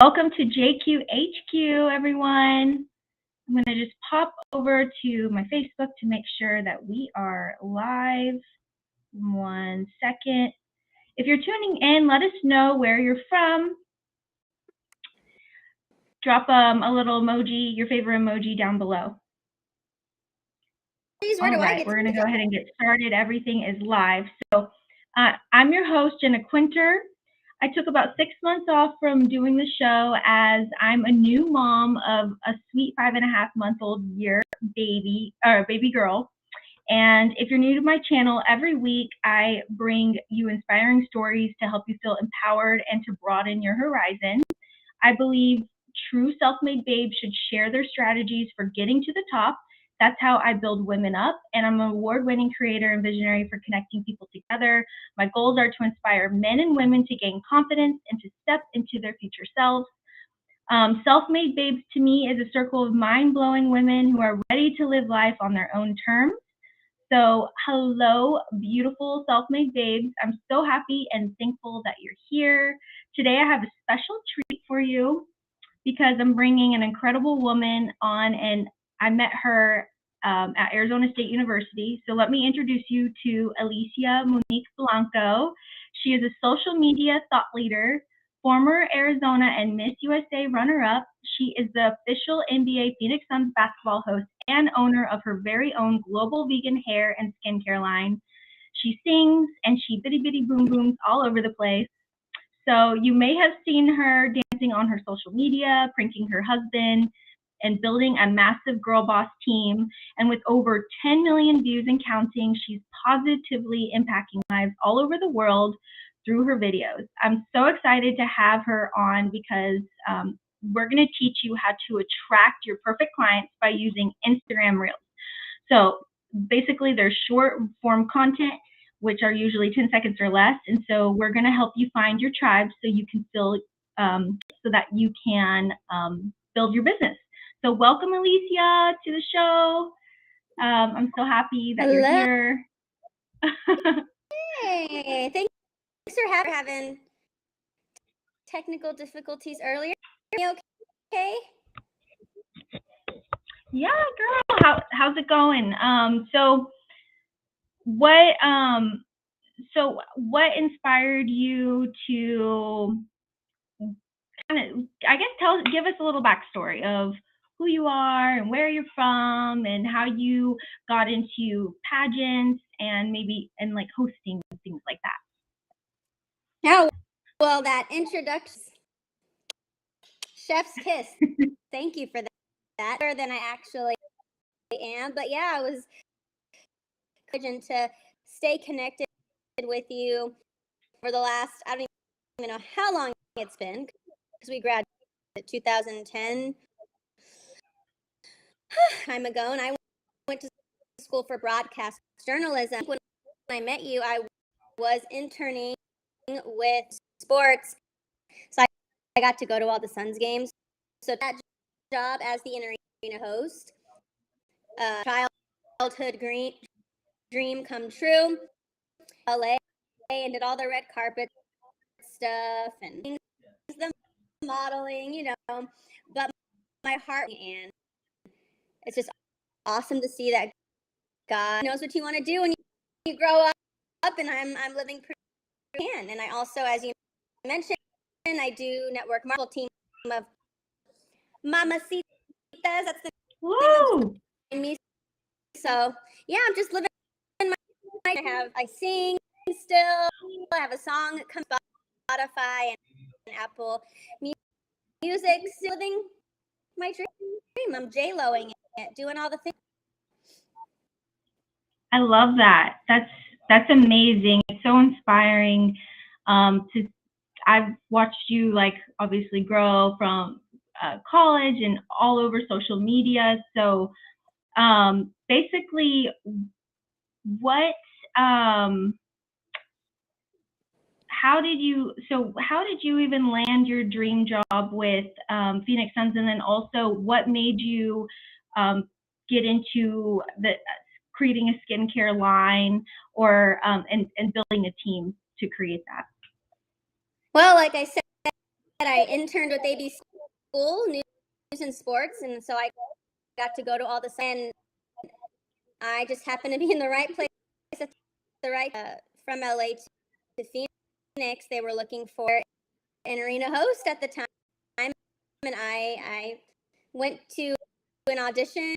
Welcome to JQHQ, everyone. I'm going to just pop over to my Facebook to make sure that we are live. 1 second. If you're tuning in, let us know where you're from. Drop a little emoji, your favorite emoji down below. All right, we're going to go ahead and get started. Everything is live. So I'm your host, Jenna Quinter. I took about 6 months off from doing the show as I'm a new mom of a sweet 5.5-month-old baby girl. And if you're new to my channel, every week I bring you inspiring stories to help you feel empowered and to broaden your horizon. I believe true self-made babes should share their strategies for getting to the top. That's how I build women up, and I'm an award-winning creator and visionary for connecting people together. My goals are to inspire men and women to gain confidence and to step into their future selves. Self-made babes to me is a circle of mind-blowing women who are ready to live life on their own terms. So hello, beautiful self-made babes. I'm so happy and thankful that you're here. Today I have a special treat for you because I'm bringing an incredible woman on, and I met her at Arizona State University. So let me introduce you to Alicia Monique Blanco. She is a social media thought leader, former Arizona and Miss USA runner-up. She is the official NBA Phoenix Suns basketball host and owner of her very own global vegan hair and skincare line. She sings and she bitty bitty boom booms all over the place. So you may have seen her dancing on her social media, pranking her husband, and building a massive girl boss team. And with over 10 million views and counting, she's positively impacting lives all over the world through her videos. I'm so excited to have her on because we're going to teach you how to attract your perfect clients by using Instagram Reels. So basically, they're short form content, which are usually 10 seconds or less. And so we're going to help you find your tribe so you can so that you can build your business. So welcome, Alicia, to the show. I'm so happy that you're here. Hey, thanks for having technical difficulties earlier. Are you okay? Yeah, girl. How's it going? So what inspired you to kind of, I guess, give us a little backstory of who you are and where you're from and how you got into pageants and like hosting and things like that. Oh, well, that introduction, chef's kiss. Thank you for that. Better than I actually am, but yeah, I was encouraged to stay connected with you for the last, I don't even know how long it's been, because we graduated in 2010 time ago, and I went to school for broadcast journalism. When I met you, I was interning with sports, so I got to go to all the Suns games. So that job as the in-arena host, childhood dream come true. LA and did all the red carpet stuff and the modeling, but my heart, and it's just awesome to see that God knows what you want to do when you grow up, and I'm living pretty can. And I also, as you mentioned, I do network marketing team of Mamacitas. That's the Woo! name of me. So yeah, I'm just living my life. I sing still. I have a song that comes on Spotify and Apple Music. Still living my dream. I'm J-Loing it, doing all the things. I love that. That's amazing. It's so inspiring. I've watched you, like, obviously grow from college and all over social media. So basically, how did you even land your dream job with Phoenix Suns, and then also what made you get into creating a skincare line or and building a team to create that? Well, like I said, I interned with ABC School, News and Sports, and so I got to go to all the, and I just happened to be in the right place at the right, from LA to Phoenix. They were looking for an arena host at the time, and I went to an audition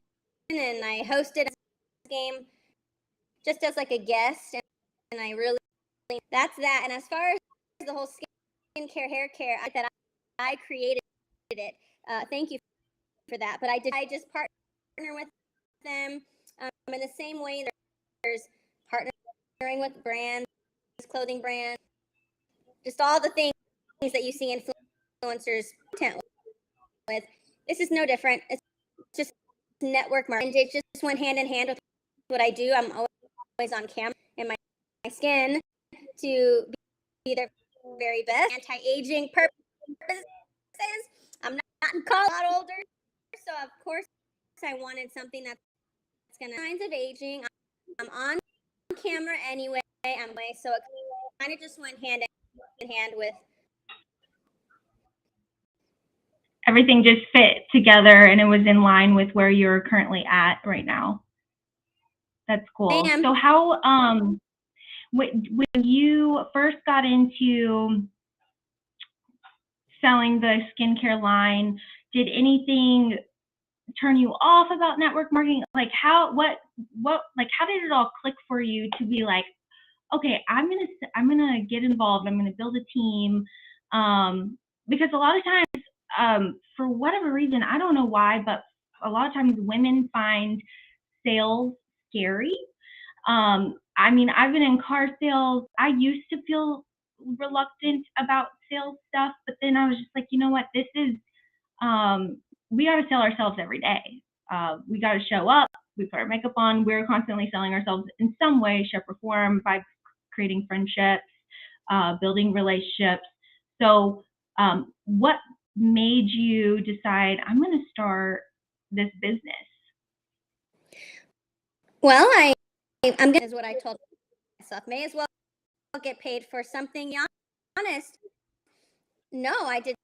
and I hosted a game just as like a guest, and I really, that's that. And as far as the whole skincare, hair care, I created it. Thank you for that. But I just partner with them in the same way. There's partnering with brands, clothing brands, just all the things that you see influencers content with. This is no different. It's just network marketing. It just went hand in hand with what I do. I'm always on camera in my skin to be their very best. Anti-aging purposes. I'm not in college, a lot older, so of course I wanted something that's gonna signs of aging. I'm on camera anyway. So it kind of just went hand in hand with. Everything just fit together and it was in line with where you're currently at right now. That's cool. So how, when you first got into selling the skincare line, did anything turn you off about network marketing? Like how, like how did it all click for you to be like, okay, I'm gonna get involved. I'm gonna build a team, because a lot of times, for whatever reason, I don't know why, but a lot of times women find sales scary. I mean, I've been in car sales. I used to feel reluctant about sales stuff, but then I was just like, you know what? This is, we got to sell ourselves every day. We got to show up. We put our makeup on. We're constantly selling ourselves in some way, shape, or form by creating friendships, building relationships. So, what made you decide I'm going to start this business? Well, I'm gonna, is what I told myself. May as well get paid for something. Honest, no, I did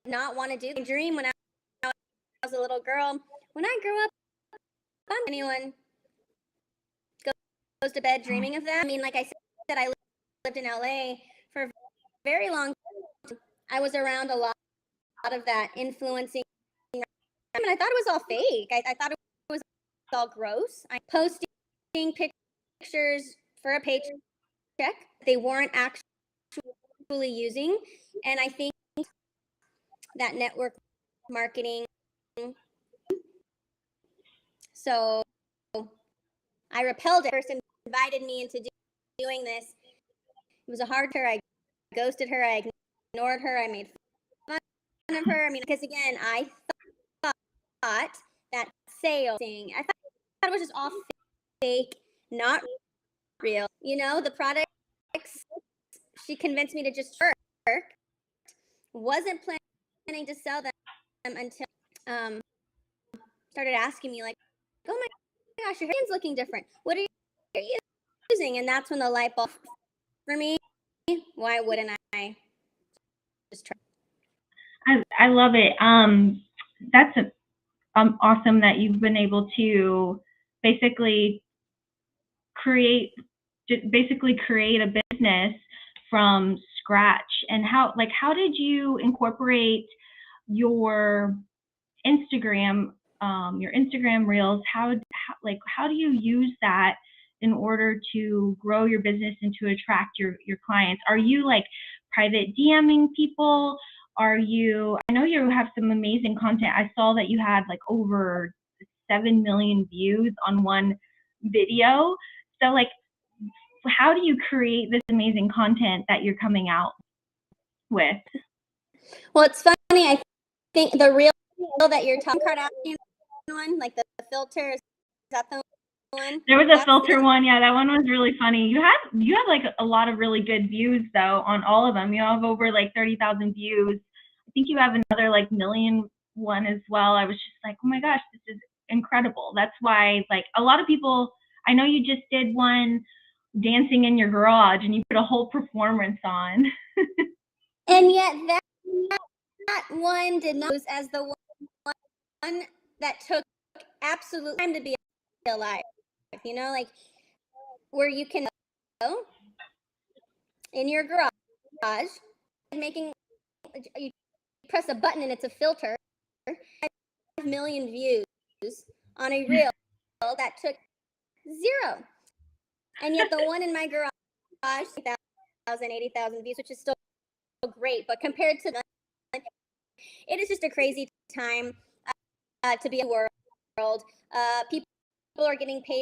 not want to do the dream when I was a little girl. When I grew up, anyone goes to bed dreaming of that. I mean, like I said, I lived in LA for a very long time. I was around a lot of that influencing. I mean, I thought it was all fake. I thought it was all gross. I posting pictures for a paycheck they weren't actually using, and I think that network marketing. So I repelled it. Person invited me into doing this. It was a hard her. I ghosted her. I ignored her. I made fun of her. I mean, because again, I thought that sales thing, I thought it was just all fake, not real. You know, the products, she convinced me to just work. Wasn't planning to sell them until started asking me like, oh my gosh, your hand's looking different. What are you using? And that's when the light bulb for me. Why wouldn't I just try? I love it. That's awesome that you've been able to basically create a business from scratch. And how did you incorporate your Instagram reels? How do you use that in order to grow your business and to attract your clients? Are you like private DMing people? I know you have some amazing content. I saw that you had like over 7 million views on one video. So like, how do you create this amazing content that you're coming out with? Well, it's funny. I think the reel that you're talking Kardashian one, like the filter, is that the one? There was a filter one. Yeah, that one was really funny. You have like a lot of really good views though on all of them. You have over like 30,000 views. I think you have another like million one as well. I was just like, oh my gosh, this is incredible. That's why like a lot of people, I know you just did one dancing in your garage and you put a whole performance on. And yet that one did not as the one that took absolute time to be alive. You know, like where you can go in your garage, making, you press a button and it's a filter, 5 million views on a reel that took 0. And yet the one in my garage, 80,000, 80,000 views, which is still great, but compared to the, it is just a crazy time to be in the world. People are getting paid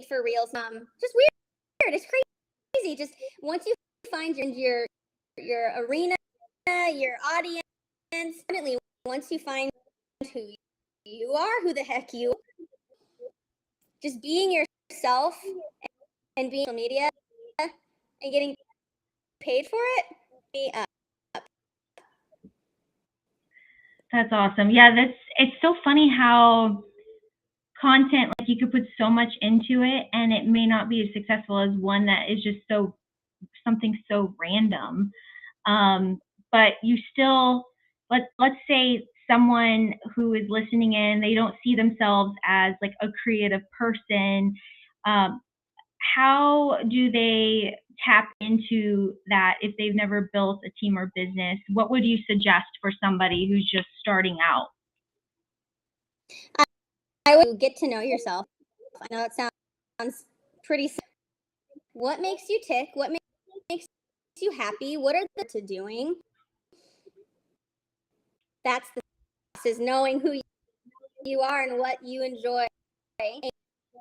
for reels. Just weird. It's crazy. Just once you find your arena, your audience, definitely once you find who you are, who the heck you are, just being yourself and being on social media and getting paid for it, be up. That's awesome. Yeah, it's so funny how content, like you could put so much into it and it may not be as successful as one that is just something so random. But you still, let's say someone who is listening in, they don't see themselves as like a creative person. How do they tap into that if they've never built a team or business? What would you suggest for somebody who's just starting out? I would get to know yourself. I know it sounds pretty simple. What makes you tick? What makes you happy? What are the to doing? That's this is knowing who you are and what you enjoy. A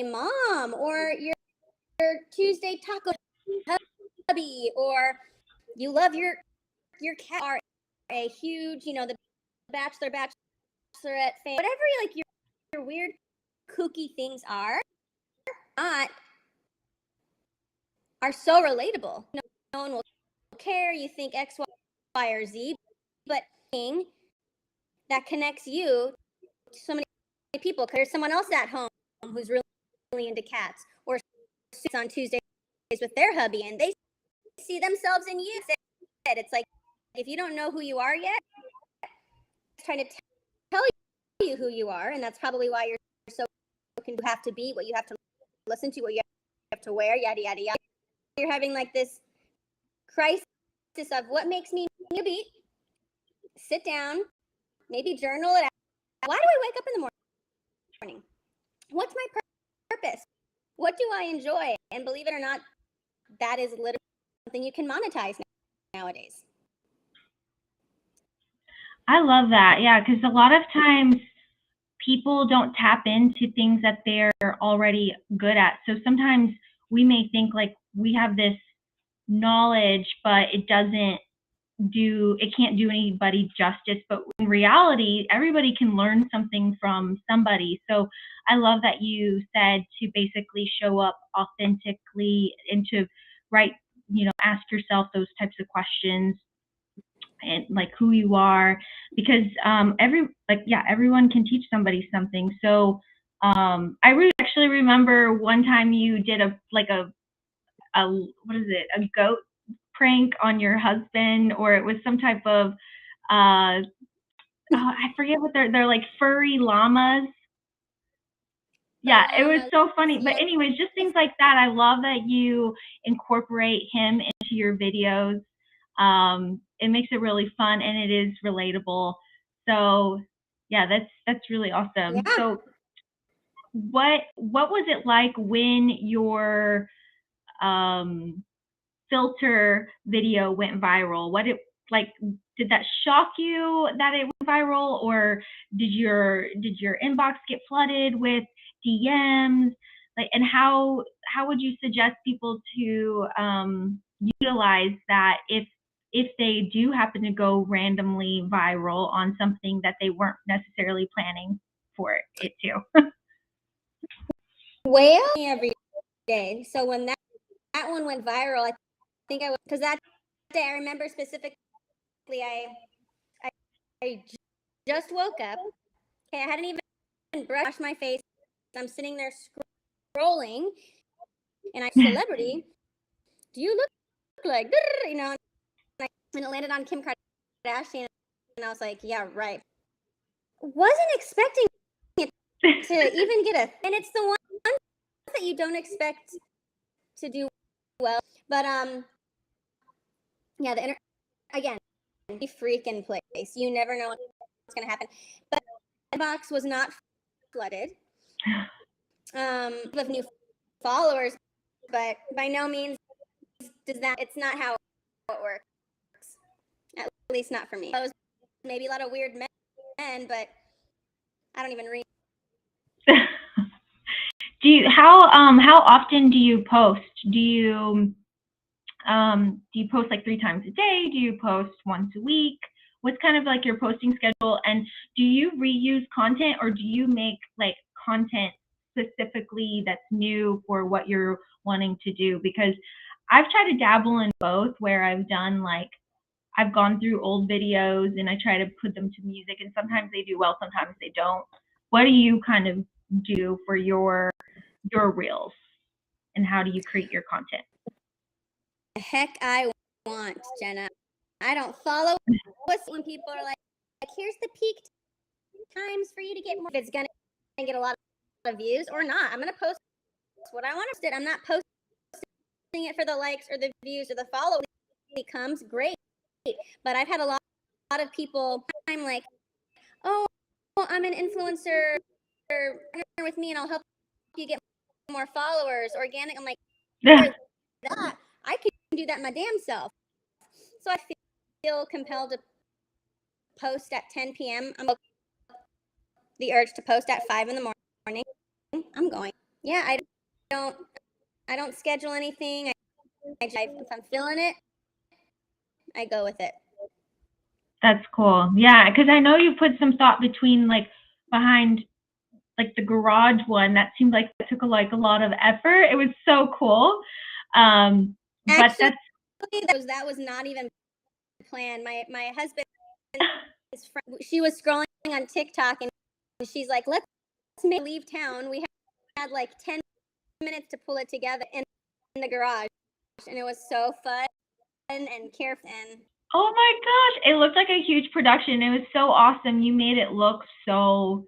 mom, or your Tuesday taco hubby, or you love your cat, or a huge, the bachelor bachelorette fan, whatever like your weird kooky things are so relatable. No one will care. You think X, Y, or Z, but thing that connects you to so many people. Because there's someone else at home who's really into cats, or sits on Tuesdays with their hubby, and they see themselves in you. It's like, if you don't know who you are yet, it's trying to tell you who you are, and that's probably why you're so you have to be, what you have to listen to, what you have to wear, yada yada yada. You're having like this crisis of what makes me beat. Sit down, maybe journal it out. Why do I wake up in the morning? What's my purpose? What do I enjoy? And believe it or not, that is literally something you can monetize nowadays. I love that. Yeah, because a lot of times people don't tap into things that they're already good at. So sometimes we may think like we have this knowledge, but it can't do anybody justice. But in reality, everybody can learn something from somebody. So I love that you said to basically show up authentically and to ask yourself those types of questions and like who you are, because everyone can teach somebody something. So actually remember one time you did a what is it, a goat prank on your husband, or it was some type of I forget what they're like furry llamas. Yeah, it was so funny. But anyways, just things like that. I love that you incorporate him into your videos. It makes it really fun and it is relatable. So yeah, that's really awesome. Yeah. So what was it like when your filter video went viral? Did that shock you that it went viral, or did your inbox get flooded with DMs? And how would you suggest people to utilize that if they do happen to go randomly viral on something that they weren't necessarily planning for it to? Well, every day. So when that one went viral, I think I was, because that day I remember specifically, I just woke up. Okay, I hadn't even brushed my face. I'm sitting there scrolling, and I celebrity. Do you look like, and it landed on Kim Kardashian, I was like, yeah, right. Wasn't expecting it to even get and it's the one that you don't expect to do well. But yeah, again, the freaking place. You never know what's gonna happen. But the box was not flooded. With new followers, but by no means it's not how it works. At least not for me. It was maybe a lot of weird men, but I don't even read. How often do you post? Do you post like 3 times a day? Do you post once a week? What's kind of like your posting schedule? And do you reuse content, or do you make like content specifically that's new for what you're wanting to do? Because I've tried to dabble in both, where I've gone through old videos and I try to put them to music, and sometimes they do well, sometimes they don't. What do you kind of do for your reels, and how do you create your content? The heck I want, Jenna. I don't follow when people are like, here's the peak times for you to get more. If it's gonna get a lot of views or not, I'm gonna post what I want to post. I'm not posting it for the likes or the views or the followers. It becomes great, but I've had a lot of people. I'm like, oh, I'm an influencer, partner with me, and I'll help you get more followers. Organic. I'm like, that I can do that my damn self. So I feel compelled to post at 10 p.m. I'm the urge to post at 5 in the morning. I'm going. Yeah, I don't schedule anything. If I'm feeling it, I go with it. That's cool. Yeah, because I know you put some thought behind like the garage one. That seemed like it took a lot of effort. It was so cool. But that was not even planned. My husband, she was scrolling on TikTok and she's like, let's leave town. We had like 10 minutes to pull it together in the garage, and it was so fun and careful. And oh my gosh, it looked like a huge production. It was so awesome. You made it look so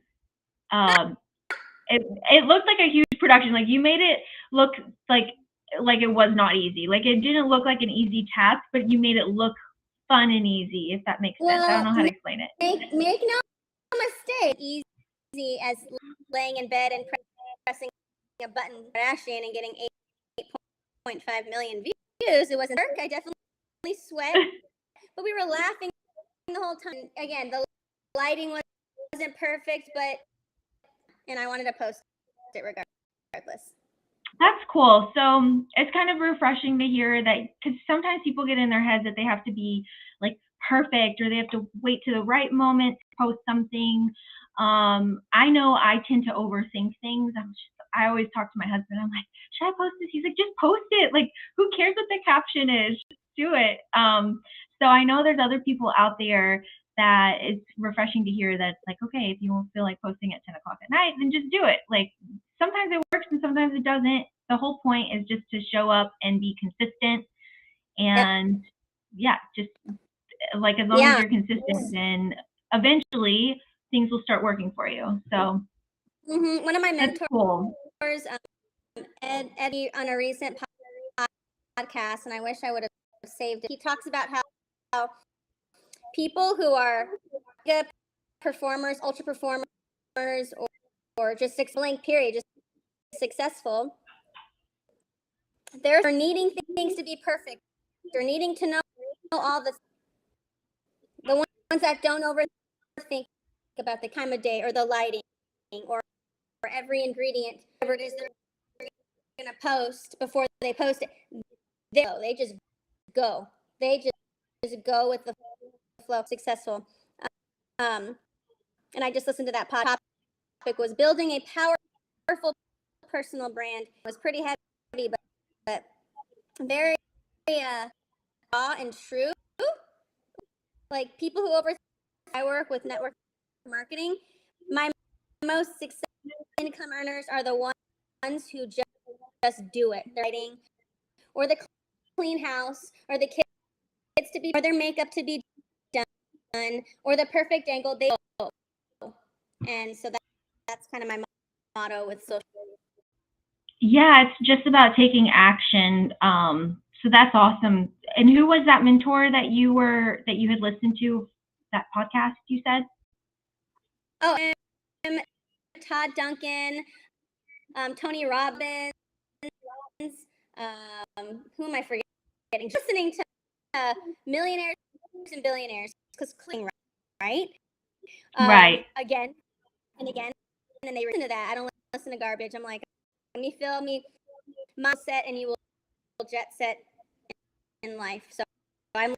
it looked like a huge production. Like, you made it look like it was not easy. Like, it didn't look like an easy task, but you made it look fun and easy, if that makes sense. I don't know how to explain it. Make no mistake, easy as laying in bed and pressing a button, crashing and getting 8.5 million views. It wasn't work. I definitely sweat, but we were laughing the whole time. Again, the lighting wasn't perfect, and I wanted to post it regardless. That's cool. So it's kind of refreshing to hear that, because sometimes people get in their heads that they have to be like perfect, or they have to wait to the right moment to post something. I know I tend to overthink things. I always talk to my husband. I'm like, should I post this? He's like, just post it. Like, who cares what the caption is? Just do it. So I know there's other people out there that it's refreshing to hear that, like, okay, if you don't feel like posting at 10 o'clock at night, then just do it. Like, sometimes it works and sometimes it doesn't. The whole point is just to show up and be consistent. And yeah, just like, as long as you're consistent, then eventually things will start working for you. So one of my mentors, cool. Eddie, on a recent podcast, and I wish I would have saved it. He talks about how people who are performers, ultra performers, or just blank period, just successful, they're needing things to be perfect. They're needing to know all the ones that don't overthink about the time of day or the lighting or every ingredient, whatever it is they're going to post before they post it. They just go. They just go with the flow. Successful. And I just listened to that podcast. Topic was building a powerful personal brand. It was pretty heavy, but very raw and true. Like, people who I work with network marketing. My most successful income earners are the ones who just do it. They're writing, or the clean house, or the kids to be, or their makeup to be done. or the perfect angle, they go. And so that's kind of my motto with social media. Yeah, it's just about taking action. So that's awesome. And who was that mentor that you had listened to, that podcast you said? Oh, Todd Duncan, Tony Robbins, who am I forgetting? Just listening to millionaires and billionaires, because clicking, right? Right. Again and again, and they listen to that. I don't listen to garbage. I'm like, let me feel me mindset, and you will jet set in life. So I'm.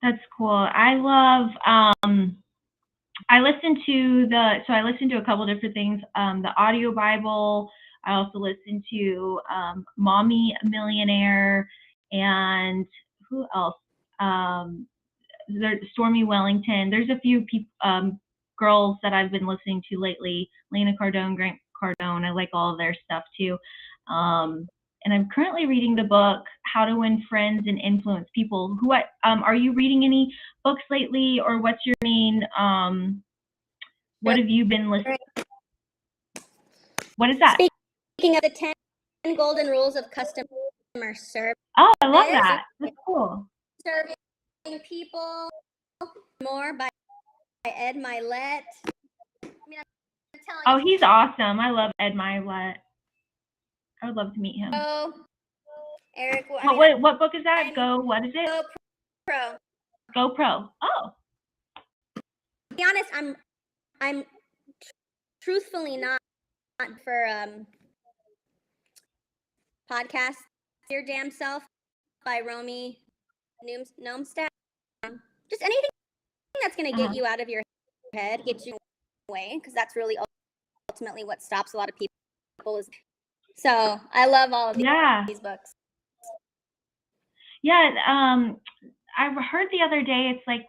That's cool. I love. I listened to a couple different things. The audio Bible. I also listened to Mommy Millionaire, and who else? Stormy Wellington. There's a few girls that I've been listening to lately. Lena Cardone, Grant Cardone. I like all of their stuff too. And I'm currently reading the book How to Win Friends and Influence People. Are you reading any books lately, or what's your main what have you been listening? What is that? Speaking of the 10 golden rules of customer service. Oh, I love that. That's cool. Serving people more by Ed Milet. I mean, I'm telling you. He's awesome. I love Ed Milet. I would love to meet him. Oh, Eric. What book is that? What is it? Go Pro. Go Pro. Oh. To be honest, I'm truthfully not for podcast Your Damn Self by Romy Nomstad. Just anything that's going to get you out of your head, get you away, because that's really ultimately what stops a lot of people. So I love all of these books. Yeah, I heard the other day, it's like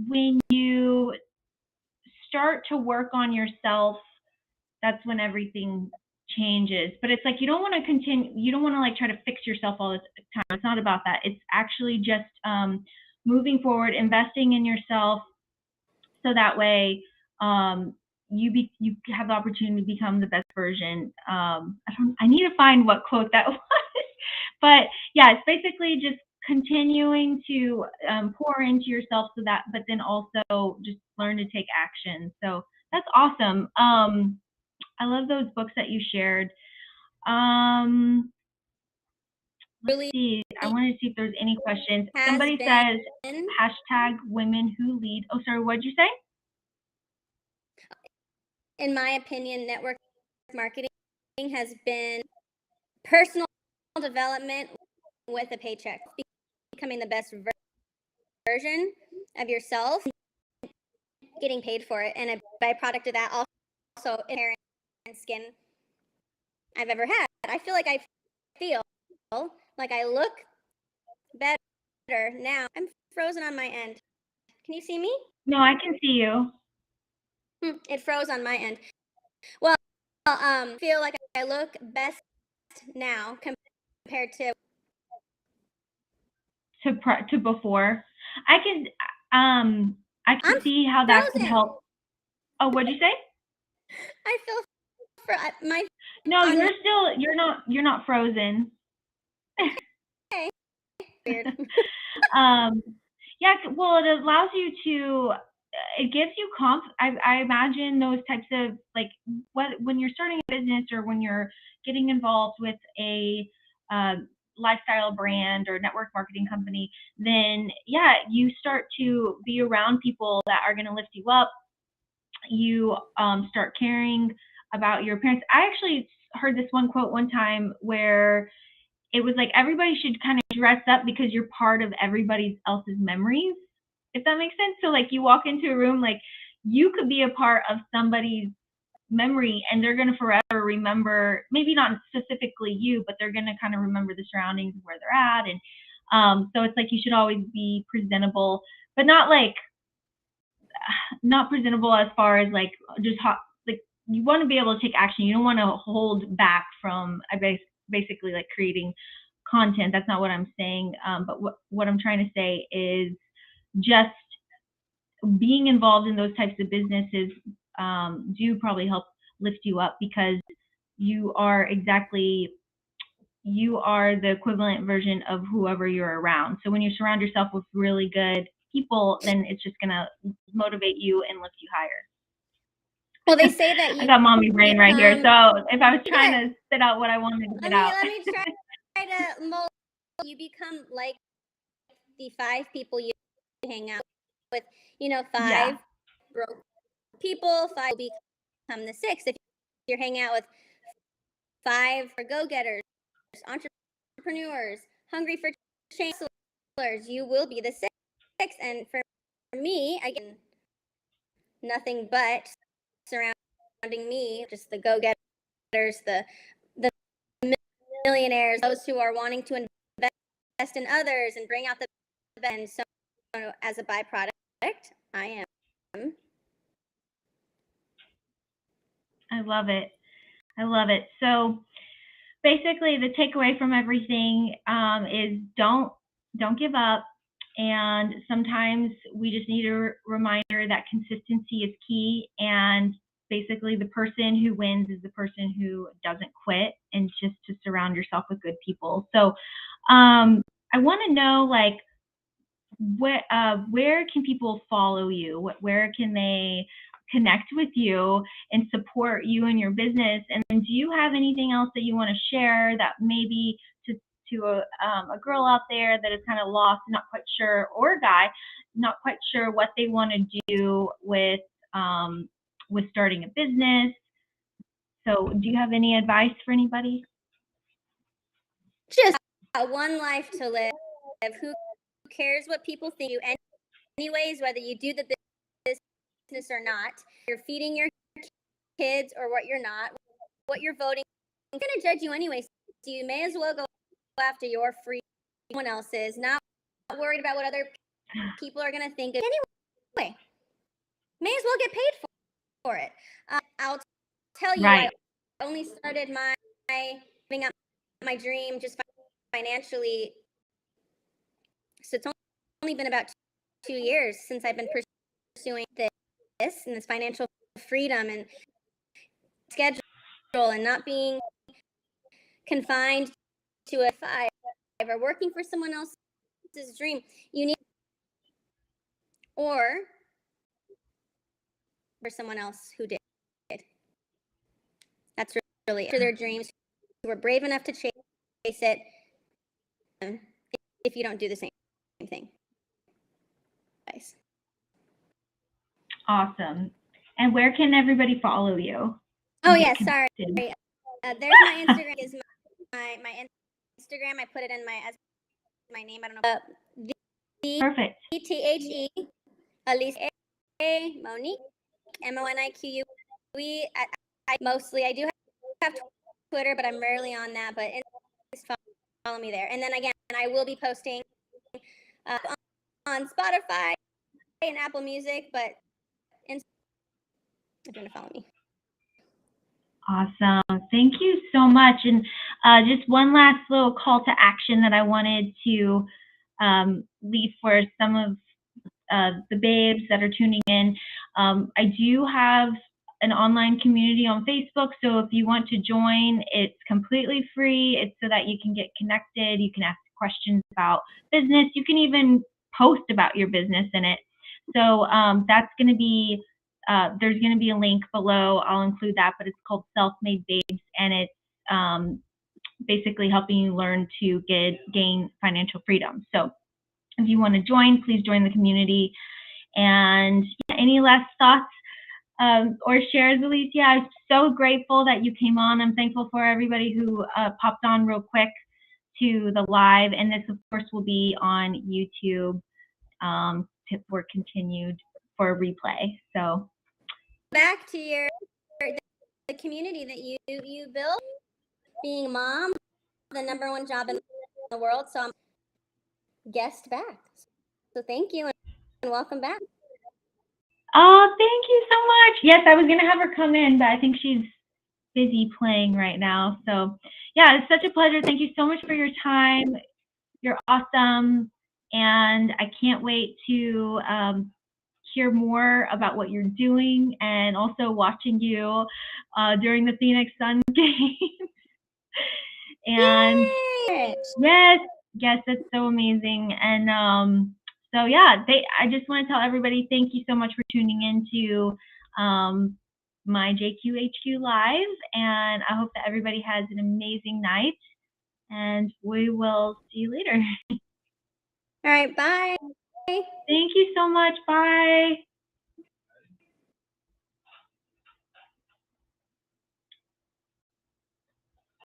when you start to work on yourself, that's when everything changes. But it's like you don't want to like try to fix yourself all the time. It's not about that. It's actually just moving forward, investing in yourself, so that way you have the opportunity to become the best version. I need to find what quote that was, but yeah, it's basically just continuing to pour into yourself, but then also just learn to take action. So that's awesome. I love those books that you shared. Let's see. I wanted to see if there's any questions. Somebody says #women who lead. Oh, sorry. What'd you say? In my opinion, network marketing has been personal development with a paycheck, becoming the best version of yourself, getting paid for it, and a byproduct of that also hair and skin I've ever had. I feel like I look better now. I'm frozen on my end. Can you see me? No, I can see you. It froze on my end. Well, feel like I look best now compared to before. I can see how that could help. Oh, what'd you say? I feel my. No, you're not frozen. Okay. Weird. Yeah, well, it allows you to. It gives you I imagine those types of when you're starting a business or when you're getting involved with a lifestyle brand or network marketing company, then yeah, you start to be around people that are going to lift you up. You start caring about your appearance. I actually heard this one quote one time where it was like everybody should kind of dress up because you're part of everybody else's memories, if that makes sense. So like you walk into a room, like you could be a part of somebody's memory and they're going to forever remember, maybe not specifically you, but they're going to kind of remember the surroundings of where they're at. And so it's like you should always be presentable, but not presentable as far as like just like you want to be able to take action. You don't want to hold back from basically like creating content. That's not what I'm saying. But what I'm trying to say is just being involved in those types of businesses do probably help lift you up, because you are the equivalent version of whoever you're around. So when you surround yourself with really good people, then it's just going to motivate you and lift you higher. Well, they say that I got mommy brain right here. So if I was trying to spit out what I wanted to spit out. Let me try to mold. You become like the 5 people you hang out with. 5 broke people, 5 will become the 6. If you're hanging out with 5 go-getters, entrepreneurs, hungry for change, you will be the 6. And for me, again, nothing but surrounding me, just the go-getters, the millionaires, those who are wanting to invest in others and bring out the best. And so, as a byproduct, I am. I love it. So basically, the takeaway from everything is don't give up. And sometimes we just need a reminder that consistency is key. And basically, the person who wins is the person who doesn't quit, and just to surround yourself with good people. So I want to know, like, where can people follow you? Where can they connect with you and support you in your business? And then do you have anything else that you want to share that maybe to a girl out there that is kind of lost, not quite sure, or a guy, not quite sure what they want to do with starting a business? So do you have any advice for anybody? Just one life to live. Who cares what people think of you? Anyways, whether you do the business or not, you're feeding your kids or what you're not, what you're voting, I'm going to judge you anyway. So you may as well go after your free, someone else's, not worried about what other people are going to think of. Anyway, may as well get paid for it. I'll tell you, right. I only started giving up my dream just financially. So it's only been about 2 years since I've been pursuing this and this financial freedom and schedule, and not being confined to a 5 or working for someone else's dream. You need, or for someone else who did. That's really their dreams, who were brave enough to chase it. If you don't do the same thing. Nice. Awesome. And where can everybody follow you? Oh yeah, sorry. There's my Instagram. Is my Instagram. I put it in my name. I don't know. Perfect. ETHE Alicia Monique MONIQUE. Mostly I do have Twitter, but I'm rarely on that. But follow me there. And then again, I will be posting on Spotify and Apple Music, but if you want to follow me. Awesome. Thank you so much. And just one last little call to action that I wanted to leave for some of the babes that are tuning in. I do have an online community on Facebook, so if you want to join, it's completely free. It's so that you can get connected. You can ask questions about business. You can even post about your business in it. So that's going to be, there's going to be a link below. I'll include that, but it's called Self-Made Babes, and it's basically helping you learn to gain financial freedom. So if you want to join, please join the community. And any last thoughts or shares, Alicia? I'm so grateful that you came on. I'm thankful for everybody who popped on real quick to the live. And this, of course, will be on YouTube for continued for a replay. So back to the community that you built, being a mom, the #1 job in the world. So I'm guest back. So thank you and welcome back. Oh, thank you so much. Yes, I was going to have her come in, but I think she's busy playing right now. So yeah, it's such a pleasure. Thank you so much for your time. You're awesome. and I can't wait to hear more about what you're doing and also watching you during the Phoenix Sun game. And Yay! yes, yes, that's so amazing. And so yeah, I just want to tell everybody thank you so much for tuning into my JQHQ live, and I hope that everybody has an amazing night. And we will see you later. All right, bye. Thank you so much. Bye.